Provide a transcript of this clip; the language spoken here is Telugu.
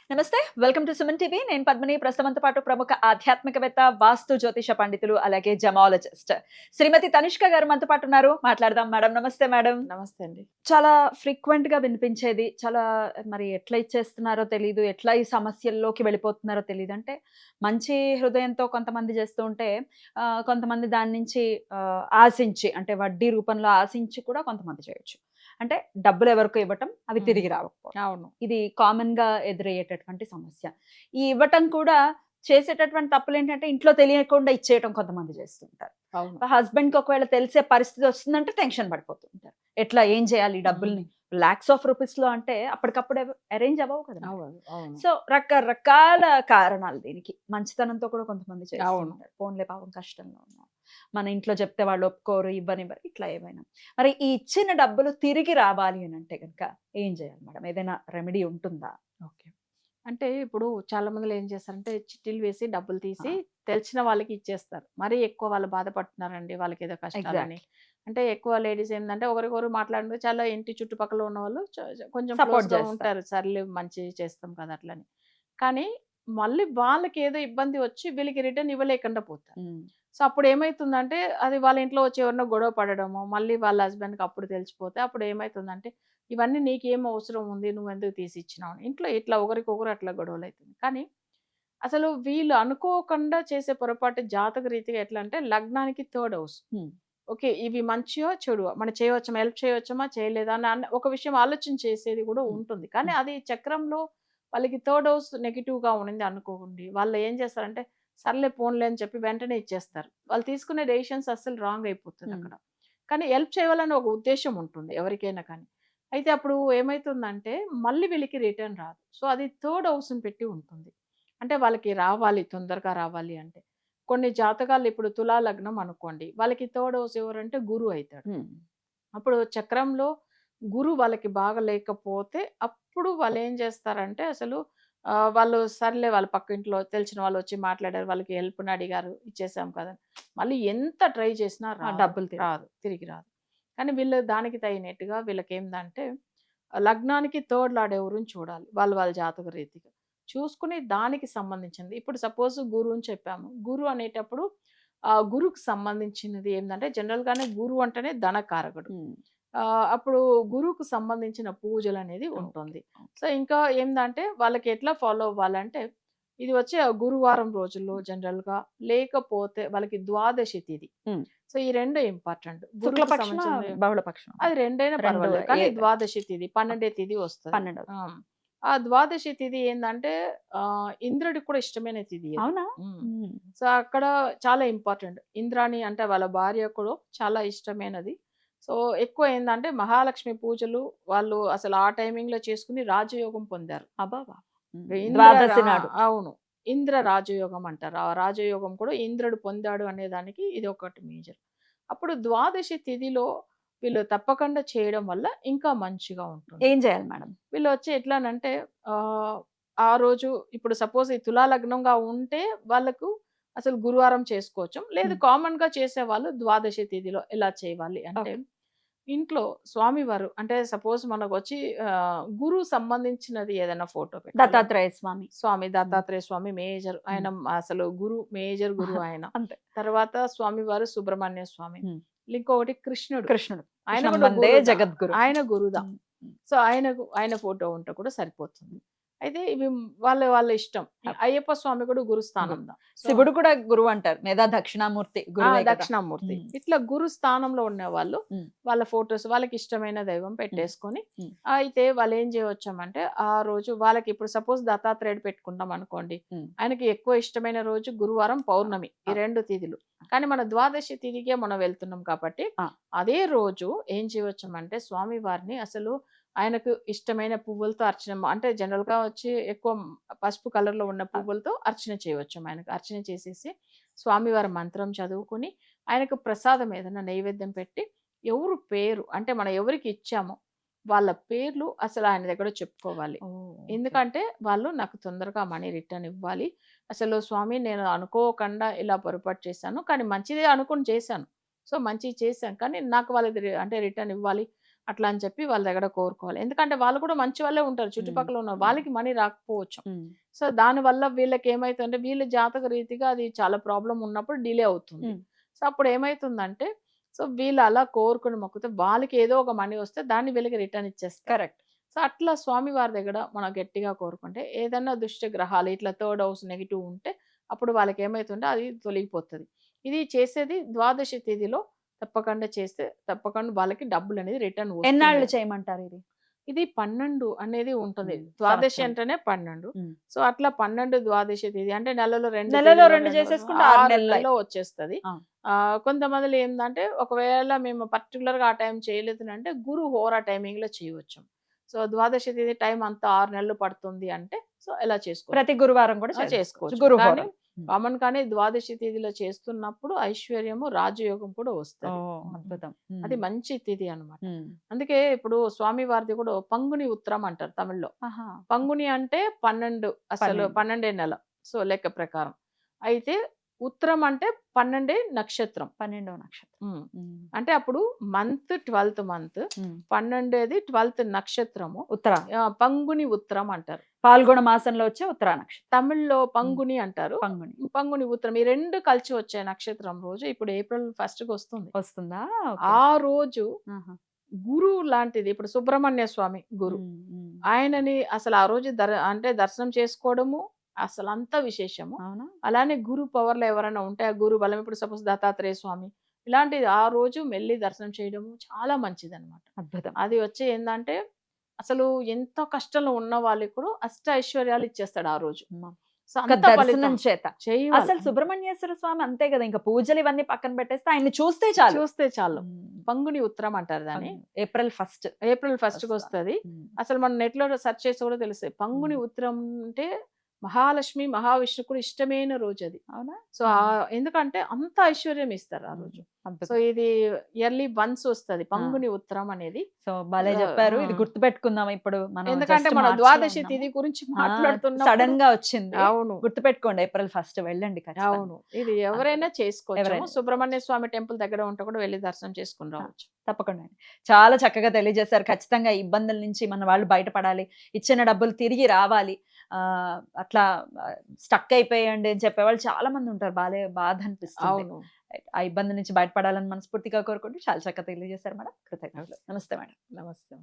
నమస్తే. Welcome to Suman TV. నేను పద్మిని. ప్రస్తుతంతో పాటు ప్రముఖ ఆధ్యాత్మికవేత్త, వాస్తు జ్యోతిష పండితులు, అలాగే జమాలజిస్ట్ శ్రీమతి తనిష్క గారు మనతో పాటు ఉన్నారు. మాట్లాడదాం. మేడం నమస్తే మేడం. నమస్తే అండి. చాలా ఫ్రీక్వెంట్‌గా వినిపించేది. చాలా మరి ఎట్లా ఇచ్చేస్తున్నారో తెలీదు. ఎట్లా ఈ సమస్యల్లోకి వెళ్ళిపోతున్నారో తెలీదు. అంటే మంచి హృదయంతో కొంతమంది చేస్తూ ఉంటే కొంతమంది దాని నుంచి ఆశించి అంటే వడ్డీ రూపంలో ఆశించి కూడా కొంతమంది చేయొచ్చు. అంటే డబ్బులు ఎవరికో ఇవ్వటం, అవి తిరిగి రావకపోవడం. అవును. ఇది కామన్‌గా ఎదురయ్యేటటువంటి సమస్య. ఈ ఇవ్వటం కూడా చేసేటటువంటి తప్పులేంటంటే ఇంట్లో తెలియకుండా ఇచ్చేయటం కొంతమంది చేస్తుంటారు. అవును. హస్బెండ్‌కి ఒకవేళ తెలిసే పరిస్థితి వస్తుందంటే టెన్షన్ పడిపోతూ ఉంటారు. ఎట్లా ఏం చేయాలి ఈ డబ్బుల్ని? లాక్స్ ఆఫ్ రూపీస్‌లో అంటే అప్పటికప్పుడు అరేంజ్ అవ్వవు కదా! అవును. అవును. సో, రకరకాల కారణాలు దీనికి. మంచితనంతో కూడా కొంతమంది చేస్తూ అవును. ఉంటారు. పోన్లే పాపం కష్టంలో ఉన్నారు. మన ఇంట్లో చెప్తే వాళ్ళు ఒప్పుకోరు, ఇవ్వనివ్వరు ఇట్లా ఏమైనా. మరి ఈ ఇచ్చిన డబ్బులు తిరిగి రావాలి అనంటే గనక ఏం చేయాలి మేడం? ఏదైనా రెమెడీ ఉంటుందా? ఓకే. అంటే ఇప్పుడు చాలా మందిలో ఏం చేస్తారంటే చిట్టీలు వేసి డబ్బులు తీసి ఆ! తెలిసిన వాళ్ళకి ఇచ్చేస్తారు. మరీ ఎక్కువ వాళ్ళు బాధపడుతున్నారండి. వాళ్ళకేదో కష్టాలని. ఎగ్జాక్ట్‌లీ. అంటే ఎక్కువ లేడీస్ ఏందంటే ఒకరికొకరు మాట్లాడుకుంటే చాలా ఇంటి చుట్టుపక్కల ఉన్నవాళ్ళు కొంచెం సపోర్ట్ క్లోజ్‌గా చేస్తారు. ఉంటారు. సర్లే మంచి చేస్తాం కదా! అట్లని. కానీ మళ్ళీ వాళ్ళకేదో ఇబ్బంది వచ్చి వీళ్ళకి రిటర్న్ ఇవ్వలేకుండా పోతారు. హ్మ్. సో, అప్పుడేమైతుందంటే, అది వాళ్ళ ఇంట్లో వచ్చి ఎవరినో గొడవ పడడమో, మళ్ళీ వాళ్ళ హస్బెండ్‌కి అప్పుడు తెలిసిపోతే, అప్పుడేమైతుందంటే, ఇవన్నీ నీకేం అవసరం ఉంది? నువ్వెందుకు తీసిచ్చినావు అని. ఇంట్లో ఇట్లా ఒకరికొకరు అట్లా గొడవలైతుంది. కానీ, అసలు వీళ్ళు అనుకోకుండా చేసే పొరపాటు జాతక రీతిగా ఎట్లా అంటే, లగ్నానికి థర్డ్ హౌస్. హ్మ్. ఓకే. ఇవి మంచియో, చెడువో మనం చేయవచ్చమా? హెల్ప్ చేయవచ్చమా? చేయలేదా? ఒక విషయం ఆలోచన చేసేది కూడా హ్మ్. ఉంటుంది. కానీ హ్మ్. అది చక్రంలో వాళ్ళకి థర్డ్ హౌస్ నెగెటివ్‌గా ఉండింది అనుకోండి. వాళ్ళు ఏం చేస్తారంటే, సర్లే పోన్లే అని చెప్పి వెంటనే ఇచ్చేస్తారు. వాళ్ళు తీసుకునే డెసిషన్స్ అస్సలు రాంగ్ హ్మ్. అయిపోతదక్కడ. కానీ హెల్ప్ చేయాలని ఒక ఉద్దేశ్యం ఉంటుంది ఎవరికైనా కానీ. అయితే అప్పుడు ఏమైతుందంటే, మళ్ళీ వీళ్ళకి రిటర్న్ రాదు. సో, అది థర్డ్ హౌస్‌ని పెట్టి ఉంటుంది. అంటే వాళ్ళకి రావాలి, తొందరగా రావాలి అంటే. కొన్ని జాతకాలు ఇప్పుడు తులా లగ్నం అనుకోండి. వాళ్ళకి థర్డ్ హౌస్ ఎవరంటే గురువు అయితాడు. హ్మ్. అప్పుడు చక్రంలో గురువు వాళ్ళకి బాగా లేకపోతే అప్పుడు వాళ్ళేం చేస్తారంటే అసలు వాళ్ళు సర్లే వాళ్ళ పక్కింట్లో తెలిసిన వాళ్ళొచ్చి మాట్లాడారు. వాళ్ళకి హెల్ప్‌ని అడిగారు. ఇచ్చేసాం కదా! మళ్ళీ ఎంత ట్రై చేసినా ఆ రాదు. డబ్బులు తిరిగి. రాదు. తిరిగి రాదు. కానీ వీళ్ళు దానికి తగినట్టుగా వీళ్ళకేందంటే లగ్నానికి థర్డ్ లార్డ్ ఎవరని చూడాలి. వాళ్ళ జాతక రీతిగా. చూసుకొని దానికి సంబంధించింది. ఇప్పుడు సపోజ్ గురువు అని చెప్పాము. గురువు అనేటప్పుడు గురువుకి సంబంధించినది ఏందంటే జనరల్‌గానే గురువు అంటేనే ధనకారకుడు. హ్మ్. అప్పుడు గురువుకు సంబంధించిన పూజలనేది ఓకే. ఉంటుంది. ఓకే. సో, ఇంకా ఏందంటే వాళ్ళకి ఎట్లా ఫాలో అవ్వాలంటే ఇది వచ్చి గురువారం రోజుల్లో జనరల్‌గా లేకపోతే వాళ్ళకి ద్వాదశి తిథి. హ్మ్. సో, ఈ 2 ఇంపార్టెంట్. గురువుకు శుక్లపక్షమా? సంబంధించింది బహుళపక్షమా? అది రెండైనా 2 పర్వాలేదు. కానీ ఏది? ద్వాదశి తిథి, ఓకే. 12 తిథి వస్తది. 12 ఆ! ఆ ద్వాదశి తిథి ఏందంటే ఇంద్రుడికి కూడా ఇష్టమైన తిథి అది. అవునా? హ్మ్. హ్మ్. సో, అక్కడ చాలా ఇంపార్టెంట్. ఇంద్రాణి అంటే వాళ్ళ భార్య కూడా చాలా ఇష్టమైనది. సో, ఎక్కువ ఏందంటే మహాలక్ష్మి పూజలు వాళ్ళు అసలు ఆ టైమింగ్‌లో చేసుకొని రాజయోగం పొందారు. అబ్బబ్బా! హ్మ్. ఇంద్ర ద్వాదశి రా నాడు. అవును. ఇంద్ర రాజయోగం అంటారు. ఆ రాజయోగం కూడా ఇంద్రుడు పొందాడు అనేదానికి ఇది ఒకటి మేజర్. అప్పుడు ద్వాదశి తిథిలో వీళ్ళు తప్పకుండా చేయడం వల్ల ఇంకా మంచిగా ఉంటుంది. ఏం చేయాలి మేడం? వీళ్ళొచ్చి ఎట్లానంటే ఆహ్, ఆ రోజు ఇప్పుడు సపోజ్ ఈ తులా లగ్నంగా ఉంటే వాళ్ళకు అసలు గురువారం చేసుకోవచ్చు. లేదు హ్మ్. కామన్‌గా చేసేవాళ్ళు ద్వాదశి తిథిలో ఎలా చేయాలి అంటే, ఓకే. ఇంట్లో స్వామివారు అంటే సపోజ్ మనకొచ్చి గురువు సంబంధించినది ఏదైనా ఫోటో పెట్టాలి. దత్తాత్రేయ స్వామి. స్వామి హ్మ్. దత్తాత్రేయ స్వామి మేజర్. ఆయన హ్మ్. అసలు మేజర్ గురువు ఆయన. అంతే. తర్వాత స్వామివారు సుబ్రహ్మణ్య స్వామి. హ్మ్. ఇంకొకటి కృష్ణుడు. కృష్ణుడు. ఆయన కృష్ణం కూడా వందే జగద్గురు. ఆయన గురుదా. హ్మ్. హ్మ్. సో, ఆయన ఫోటో ఉంటే కూడా సరిపోతుంది. అయితే ఇవి వాళ్ళ ఇష్టం. ఈ ఓకే. అయ్యప్ప స్వామి కూడా గురు. గురుస్థానంలో. సో శివుడు కూడా గురువంటారు. మేధా దక్షిణామూర్తి గురువే కదా! దక్షిణామూర్తి. హ్మ్. ఇట్లా గురు స్థానంలో ఉన్నవాళ్ళు హ్మ్. వాళ్ళ ఫోటోస్ వాళ్ళకిష్టమైన దైవం హ్మ్. పెట్టేసుకొని, హ్మ్. అయితే వాళ్ళేం చేయొచ్చమంటే, ఆ రోజు వాళ్ళకి ఇప్పుడు సపోజ్ దత్తాత్రేయుడు పెట్టుకున్నాం అనుకోండి. హ్మ్. ఆయనకి ఎక్కువ ఇష్టమైన రోజు గురువారం, ఆ! పౌర్ణమి. ఈ ఆ! 2 తిథులు. కానీ మన ద్వాదశి తిథికే మనం వెళ్తున్నాం కాబట్టి, ఆ! అదే రోజు ఏం చేయొచ్చమంటే, స్వామివారిని అసలు ఆయనకు ఇష్టమైన పువ్వులతో అర్చన అంటే జనరల్‌గా వచ్చి ఎక్కువ పసుపు కలర్‌లో ఉన్న ఆ! పువ్వులతో అర్చన చేయొచ్చు ఆయనకు. అర్చన చేసేసి స్వామివారి మంత్రం చదువుకొని, ఆయనకు ప్రసాదం ఏదైనా నైవేద్యం పెట్టి, ఎవరు పేరు అంటే మనం ఎవరికి ఇచ్చామో, వాళ్ళ పేర్లు అసలు ఆయన దగ్గర చెప్పుకోవాలి. ఓహ్! ఓకే. ఎందుకంటే, వాళ్ళు నాకు తొందరగా మనీ రిటర్న్ ఇవ్వాలి. అసలు స్వామి నేను అనుకోకుండా ఇలా పొరపాటు చేశాను. కానీ మంచిదే అనుకోని చేశాను. సో, మంచిది చేశాను. కానీ నాకు వాళ్ళది అంటే రిటర్న్ ఇవ్వాలి అట్లా అని చెప్పి వాళ్ళ దగ్గర కోరుకోవాలి. ఎందుకంటే వాళ్ళు కూడా మంచి వాళ్ళే ఉంటారు. ఉమ్, చుట్టుపక్కల ఉన్న ఉమ్, వాళ్ళకి మనీ రాకపోవచ్చు. ఉమ్, సో, దానివల్ల వీళ్ళకి ఏమైతుందంటే వీళ్ళ జాతక రీతిగా అది చాలా ప్రాబ్లమ్ ఉన్నప్పుడు డిలే అవుతుంది. ఉమ్. సో, అప్పుడు ఏమైతుందంటే సో, వీళ్ళు అలా కోరుకొని మొక్కితే వాళ్ళకి ఏదో ఒక మనీ వస్తే దాన్ని వీళ్ళకి రిటర్న్ ఇచ్చేస్తారు. కరెక్ట్. సో, అట్లా స్వామివారి దగ్గర మనం గట్టిగా కోరుకుంటే ఏదన్నా దుష్ట గ్రహాలు ఇట్లా థర్డ్ హౌస్ నెగెటివ్ ఉంటే అప్పుడు వాళ్ళకేమైతుంటే అది తొలగిపోతది. ఇది చేసేది ద్వాదశి తిథిలో తప్పకుండా చేస్తే తప్పకుండా వాళ్ళకి డబ్బులనేది రిటర్న్ వస్తుంది. ఎన్నాళ్ళు చేయమంటారు ఇది? ఇది 12 అనేది ఉంటుంది. ఉమ్, ద్వాదశి సంవత్సరం. అంటేనే 12. ఉమ్. సో, అట్లా 12 ద్వాదశి తిథి అంటే నెలలో 2 నెలలో తిథిలో 2 2 చేసేసుకుంటే 6 6 నెలలు. నెలల్లో వచ్చేస్తది. ఆ. కొంతమందిలో ఏందంటే ఒకవేళ మేము పర్టిక్యులర్‌గా ఆ టైం చేయలేదనంటే గురు హోరా టైమింగ్‌లో చేయవచ్చు. సో, ద్వాదశి తిథి టైం అంతా 6 నెలలు పడుతుంది అంటే సో, ఇలా చేసుకోవచ్చు. ప్రతి గురువారం కూడా చేసుకోవచ్చు. చేసుకోవచ్చు. గురుహోరం. కానీ కామన్ కానీ ద్వాదశి తిథిలో చేస్తున్నప్పుడు ఐశ్వర్యము, రాజయోగం కూడా వస్తది. అద్భుతం. అది మంచి తిథి అన్నమాట. ఉమ్. అందుకే ఇప్పుడు స్వామివారిది కూడా పంగుని ఉత్తరం అంటారు తమిళ్‌లో. ఆహా. పంగుని అంటే 12 అసలు 12. 12 నెల. సో, లెక్క ప్రకారం. అయితే ఉత్తరం అంటే 12 నక్షత్రం. 12వ నక్షత్రం. హ్మ్. ఉమ్. అంటే అప్పుడు మంత్ 12th మంత్. ఉమ్. 12ది 12th నక్షత్రము. ఉత్తర పంగుని ఉత్తరం అంటారు. పాల్గొన మాసంలో వచ్చే ఉత్తరా నక్షత్రం. తమిళ్‌లో పంగుని అంటారు. పంగుని పంగుని ఉత్తరం. ఈ 2 కలిసి వచ్చే నక్షత్రం రోజు ఇప్పుడు ఏప్రిల్ 1కి వస్తుంది. వస్తుందా? ఓకే. ఆ రోజు ఆహా. గురువు లాంటిది ఇప్పుడు సుబ్రహ్మణ్య స్వామి గురు. ఉమ్, ఉమ్. ఆయనని అసలు ఆ రోజు అంటే దర్శనం చేసుకోవడము అసలంతా విశేషము. అవునా? అలానే గురు పవర్‌లో ఎవరైనా ఉంటే ఆ గురు బలం ఇప్పుడు సపోజ్ దత్తాత్రేయ స్వామి ఇలాంటిది ఆ రోజు వెళ్లి దర్శనం చేయడము చాలా మంచిదన్నమాట. అద్భుతం. అది వచ్చి ఏందంటే అసలు ఎంత కష్టంలో ఉన్న వాళ్ళకి కూడా అష్ట ఐశ్వర్యాలు ఇచ్చేస్తాడు ఆ రోజు. అమ్మ. సో, ఒక్క అంత దర్శనం ఫలితం చేత చేయాలి. అసలు సుబ్రహ్మణ్యేశ్వర స్వామి అంతే కదా, ఇంకా పూజలు ఇవన్నీ పక్కన పెట్టేస్తే ఆయన్ని చూస్తే చాలు. చూస్తే చాలు. ఉమ్. పంగుని ఉత్తరం అంటారు దాన్ని. ఏప్రిల్ 1. ఏప్రిల్ 1కి వస్తది. అసలు మనం నెట్‌లో సెర్చ్ చేస్తే కూడా తెలుస్తాయి. పంగుని ఉత్తరం అంటే మహాలక్ష్మి, మహావిష్ణువు కూడా ఇష్టమైన రోజు అది. అవునా? సో, ఎందుకంటే అంత ఐశ్వర్యం ఇస్తారు ఆ రోజు. సో, అద్భుతం. ఇది ఇయర్లీ వన్స్ వస్తది పంగుని ఉత్తరం అనేది. సో భలే చెప్పారు. ఇది గుర్తు పెట్టుకుందాం ఇప్పుడు మనం. ఎందుకంటే మనం ద్వాదశి తిథి గురించి మాట్లాడుతున్నాం. సడన్ గా వచ్చింది. అవును. గుర్తు పెట్టుకోండి, ఏప్రిల్ 1 వెళ్ళండి ఖచ్చితంగా. అవును. ఇది ఎవరైనా చేసుకోవచ్చు. ఎవరైనా. సుబ్రహ్మణ్య స్వామి టెంపుల్ దగ్గర ఉంటే కూడా వెళ్లి దర్శనం చేసుకుని రావచ్చు. తప్పకుండా అండి. చాలా చక్కగా తెలియజేశారు. ఖచ్చితంగా ఈ ఇబ్బందుల నుంచి మన వాళ్ళు బయటపడాలి, ఇచ్చిన డబ్బులు తిరిగి రావాలి. అట్లా స్టక్ అయిపోయండి అని చెప్పేవాళ్ళు చాలా మంది ఉంటారు. బాధ అనిపిస్తుంది. అవును. ఆ ఇబ్బంది నుంచి బయటపడాలని మనస్ఫూర్తిగా కోరుకుంటూ చాలా చక్కగా తెలియజేశారు మేడం. కృతజ్ఞతలు. నమస్తే మేడం. నమస్తే.